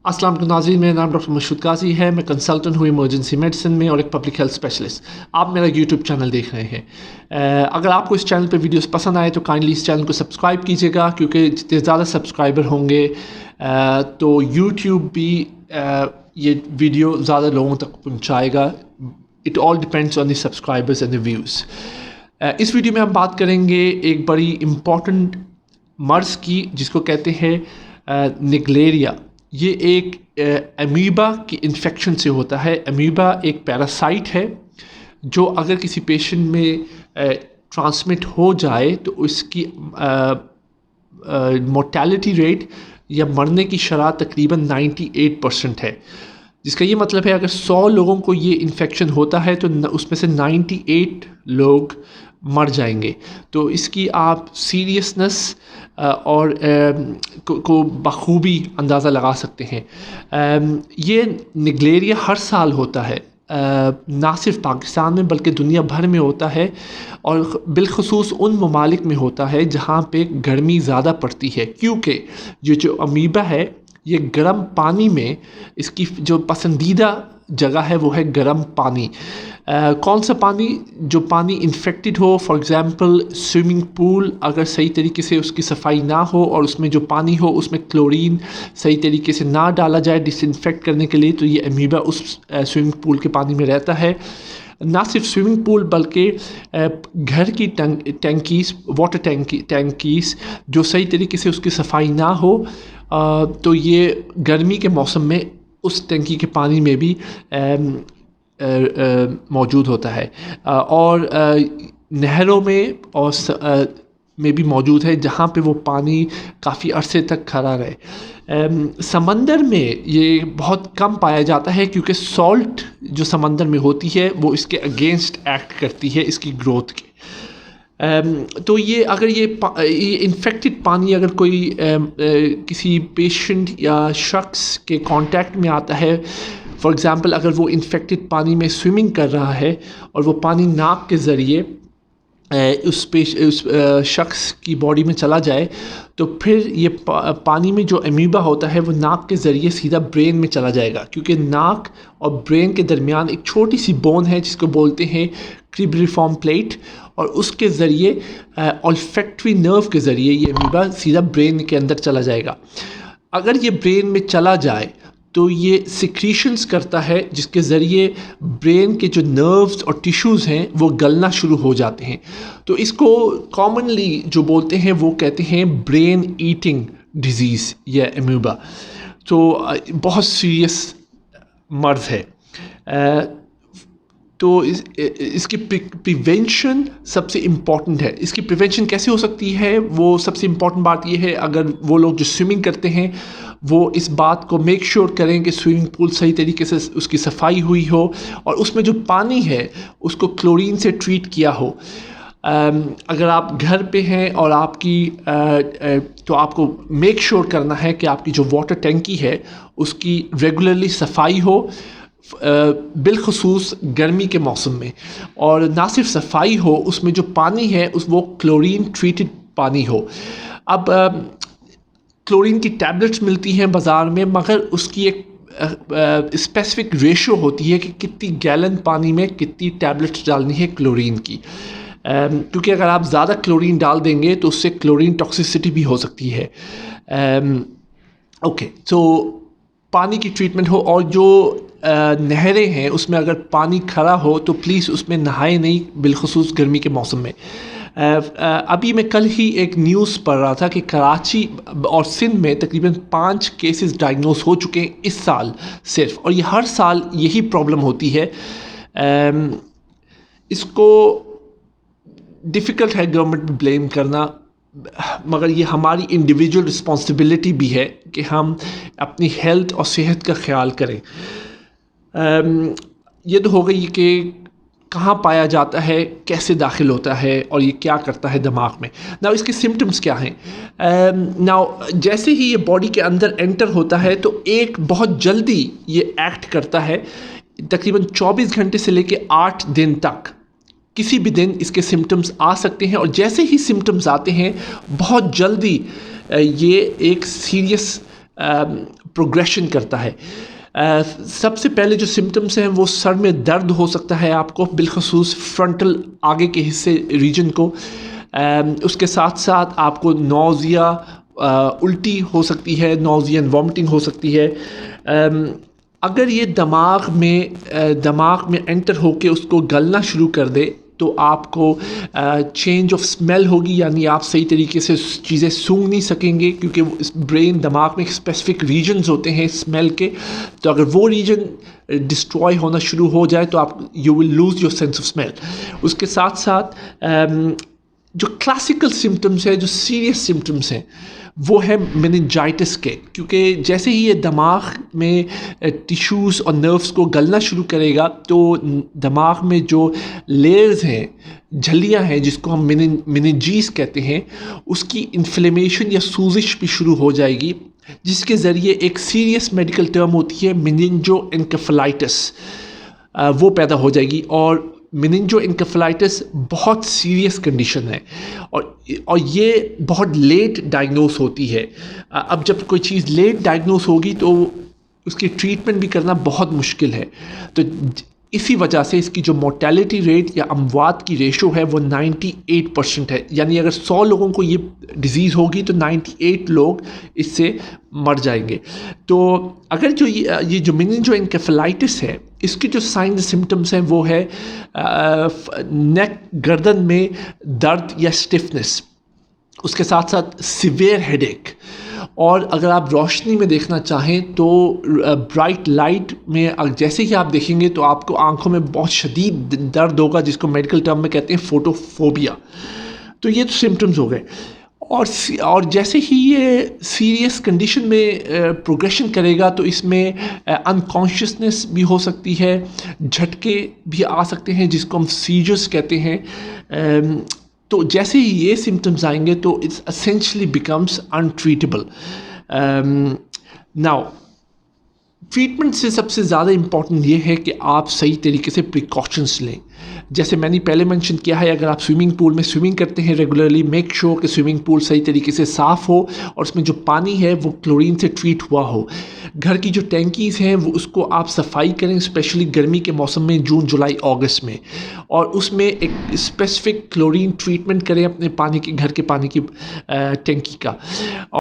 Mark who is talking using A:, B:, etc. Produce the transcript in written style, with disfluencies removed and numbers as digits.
A: अस्सलाम वालेकुम नाज़रीन, मेरा नाम डॉक्टर मशहूद काजी है। मैं कंसल्टेंट हूँ इमरजेंसी मेडिसिन में और एक पब्लिक हेल्थ स्पेशलिस्ट। आप मेरा यूट्यूब चैनल देख रहे हैं। अगर आपको इस चैनल पे वीडियोस पसंद आए तो काइंडली इस चैनल को सब्सक्राइब कीजिएगा, क्योंकि जितने ज़्यादा सब्सक्राइबर होंगे तो यूट्यूब भी ये वीडियो ज़्यादा लोगों तक पहुँचाएगा। It all depends on the subscribers and the views. इस वीडियो में हम बात करेंगे एक बड़ी इम्पॉर्टेंट मर्ज़ की, जिसको कहते हैं निग्लेरिया। ये एक अमीबा की इन्फेक्शन से होता है। अमीबा एक पैरासाइट है जो अगर किसी पेशेंट में ट्रांसमिट हो जाए तो उसकी मोर्टेलिटी रेट या मरने की शरह तकरीबन 98% है। जिसका ये मतलब है अगर 100 लोगों को ये इन्फेक्शन होता है तो उसमें से 98 लोग मर जाएंगे। तो इसकी आप सीरियसनेस और को बखूबी अंदाज़ा लगा सकते हैं। ये निग्लेरिया हर साल होता है, ना सिर्फ पाकिस्तान में बल्कि दुनिया भर में होता है, और बिलखसूस उन ममालिक में होता है जहाँ पे गर्मी ज़्यादा पड़ती है, क्योंकि ये जो अमीबा है ये गर्म पानी में, इसकी जो पसंदीदा जगह है वो है गर्म पानी। कौन सा पानी? जो पानी इन्फेक्टेड हो, फॉर एग्ज़ाम्पल स्विमिंग पूल अगर सही तरीके से उसकी सफाई ना हो और उसमें जो पानी हो उसमें क्लोरीन सही तरीके से ना डाला जाए डिसइंफेक्ट करने के लिए, तो ये अमीबा उस स्विमिंग पूल के पानी में रहता है। ना सिर्फ स्विमिंग पूल बल्कि घर की टैंकीज़, वाटर टैंकीज़ जो सही तरीके से उसकी सफाई ना हो, तो ये गर्मी के मौसम में उस टैंकी के पानी में भी मौजूद होता है, और नहरों में और में भी मौजूद है, जहाँ पे वो पानी काफ़ी अरसे तक खड़ा रहे। समंदर में ये बहुत कम पाया जाता है, क्योंकि सॉल्ट जो समंदर में होती है वो इसके अगेंस्ट एक्ट करती है इसकी ग्रोथ के। तो ये अगर ये इन्फेक्टेड पानी अगर कोई किसी पेशेंट या शख्स के कांटेक्ट में आता है, फॉर एग्ज़ाम्पल अगर वो इन्फेक्टेड पानी में स्विमिंग कर रहा है और वो पानी नाक के ज़रिए उस शख्स की बॉडी में चला जाए, तो फिर ये पानी में जो अमीबा होता है वो नाक के ज़रिए सीधा ब्रेन में चला जाएगा, क्योंकि नाक और ब्रेन के दरमियान एक छोटी सी बोन है जिसको बोलते हैं क्रिब्रिफॉर्म प्लेट, और उसके ज़रिए ऑल्फैक्टरी नर्व के ज़रिए ये अमीबा सीधा ब्रेन के अंदर चला जाएगा। अगर ये ब्रेन में चला जाए तो ये सिक्रीशंस करता है, जिसके ज़रिए ब्रेन के जो नर्व्स और टिश्यूज़ हैं वो गलना शुरू हो जाते हैं। तो इसको कॉमनली जो बोलते हैं वो कहते हैं ब्रेन ईटिंग डिजीज़ या अमीबा। तो बहुत सीरियस मर्ज़ है। तो इसकी प्रिवेंशन सबसे इम्पॉर्टेंट है। इसकी प्रिवेंशन कैसे हो सकती है? वो सबसे इम्पॉर्टेंट बात ये है, अगर वो लोग जो स्विमिंग करते हैं वो इस बात को मेक श्योर करें कि स्विमिंग पूल सही तरीके से उसकी सफाई हुई हो और उसमें जो पानी है उसको क्लोरीन से ट्रीट किया हो। अगर आप घर पे हैं और आपकी तो आपको मेक श्योर करना है कि आपकी जो वाटर टैंकी है उसकी रेगुलरली सफाई हो, बिलखसूस गर्मी के मौसम में, और ना सिर्फ सफाई हो, उसमें जो पानी है वो क्लोरीन ट्रीटेड पानी हो। अब क्लोरीन की टैबलेट्स मिलती हैं बाज़ार में, मगर उसकी एक स्पेसिफिक रेशो होती है कि कितनी गैलन पानी में कितनी टैबलेट्स डालनी है क्लोरीन की, क्योंकि अगर आप ज़्यादा क्लोरीन डाल देंगे तो उससे क्लोरीन टॉक्सिसिटी भी हो सकती है। ओके, तो पानी की ट्रीटमेंट हो, और जो नहरें हैं उसमें अगर पानी खड़ा हो तो प्लीज़ उसमें नहाए नहीं, बिलखसूस गर्मी के मौसम में। अभी मैं कल ही एक न्यूज़ पढ़ रहा था कि कराची और सिंध में तकरीबन 5 केसेस डायग्नोस हो चुके हैं इस साल सिर्फ, और ये हर साल यही प्रॉब्लम होती है। इसको डिफ़िकल्ट है गवर्नमेंट में ब्लेम करना, मगर ये हमारी इंडिविजुअल रिस्पॉन्सिबिलिटी भी है कि हम अपनी हेल्थ और सेहत का ख्याल करें। ये तो हो गई कि कहाँ पाया जाता है, कैसे दाखिल होता है और ये क्या करता है दिमाग में। नाउ इसके सिम्टम्स क्या हैं? नाउ जैसे ही ये बॉडी के अंदर एंटर होता है तो एक बहुत जल्दी ये एक्ट करता है, तकरीबन 24 घंटे से लेके 8 दिन तक किसी भी दिन इसके सिम्टम्स आ सकते हैं, और जैसे ही सिम्टम्स आते हैं बहुत जल्दी ये एक सीरियस प्रोग्रेशन करता है। सबसे पहले जो सिम्टम्स हैं वो सर में दर्द हो सकता है आपको, बिलखसूस फ्रंटल आगे के हिस्से रीजन को। उसके साथ साथ आपको नौजिया, उल्टी हो सकती है, नौजिया एंड वॉमिटिंग हो सकती है। अगर ये दिमाग में एंटर होके उसको गलना शुरू कर दे तो आपको चेंज ऑफ स्मेल होगी, यानी आप सही तरीके से चीज़ें सूंघ नहीं सकेंगे, क्योंकि ब्रेन दिमाग में स्पेसिफिक रीजन्स होते हैं स्मेल के। तो अगर वो रीजन डिस्ट्रॉय होना शुरू हो जाए तो आप you will lose your sense of smell. उसके साथ साथ जो क्लासिकल सिम्टम्स है, जो सीरियस सिम्टम्स हैं, वो है मेनिंजाइटिस के, क्योंकि जैसे ही ये दिमाग में टिश्यूज़ और नर्व्स को गलना शुरू करेगा तो दिमाग में जो लेयर्स हैं, झल्लियाँ हैं, जिसको हम मेनिंजीज कहते हैं, उसकी इन्फ्लेमेशन या सूजिश भी शुरू हो जाएगी, जिसके ज़रिए एक सीरियस मेडिकल टर्म होती है मेनिंजोएन्केफेलाइटिस, वो पैदा हो जाएगी। और मेनिंजोएन्केफेलाइटिस बहुत सीरियस कंडीशन है और ये बहुत लेट डायग्नोस होती है। अब जब कोई चीज़ लेट डायग्नोस होगी तो उसकी ट्रीटमेंट भी करना बहुत मुश्किल है। तो इसी वजह से इसकी जो मोर्टेलिटी रेट या अमवात की रेशो है वो 98% है, यानी अगर 100 लोगों को ये डिज़ीज़ होगी तो 98 लोग इससे मर जाएंगे। तो अगर जो ये जो मेनिंजोएन्केफेलाइटिस है, इसकी जो साइन सिम्टम्स हैं वो है नेक, गर्दन में दर्द या स्टिफनेस, उसके साथ साथ सिवियर हेडेक, और अगर आप रोशनी में देखना चाहें तो ब्राइट लाइट में जैसे ही आप देखेंगे तो आपको आंखों में बहुत शदीद दर्द होगा, जिसको मेडिकल टर्म में कहते हैं फोटोफोबिया। तो ये तो सिम्टम्स हो गए। और जैसे ही ये सीरियस कंडीशन में प्रोग्रेशन करेगा तो इसमें अनकॉन्शियसनेस भी हो सकती है, झटके भी आ सकते हैं, जिसको हम सीजर्स कहते हैं। तो जैसे ही ये सिम्टम्स आएंगे तो it's essentially becomes untreatable. Now treatment से सबसे ज़्यादा इम्पॉर्टेंट ये है कि आप सही तरीके से प्रिकॉशंस लें। जैसे मैंने पहले मेंशन किया है, अगर आप स्विमिंग पूल में स्विमिंग करते हैं रेगुलरली, मेक श्योर कि स्विमिंग पूल सही तरीके से साफ़ हो और उसमें जो पानी है वो क्लोरीन से ट्रीट हुआ हो। घर की जो टैंकीज़ हैं वो उसको आप सफाई करें, स्पेशली गर्मी के मौसम में, जून, जुलाई, अगस्त में, और उसमें एक स्पेसिफिक क्लोरीन ट्रीटमेंट करें अपने पानी की, घर के पानी की टैंकी का।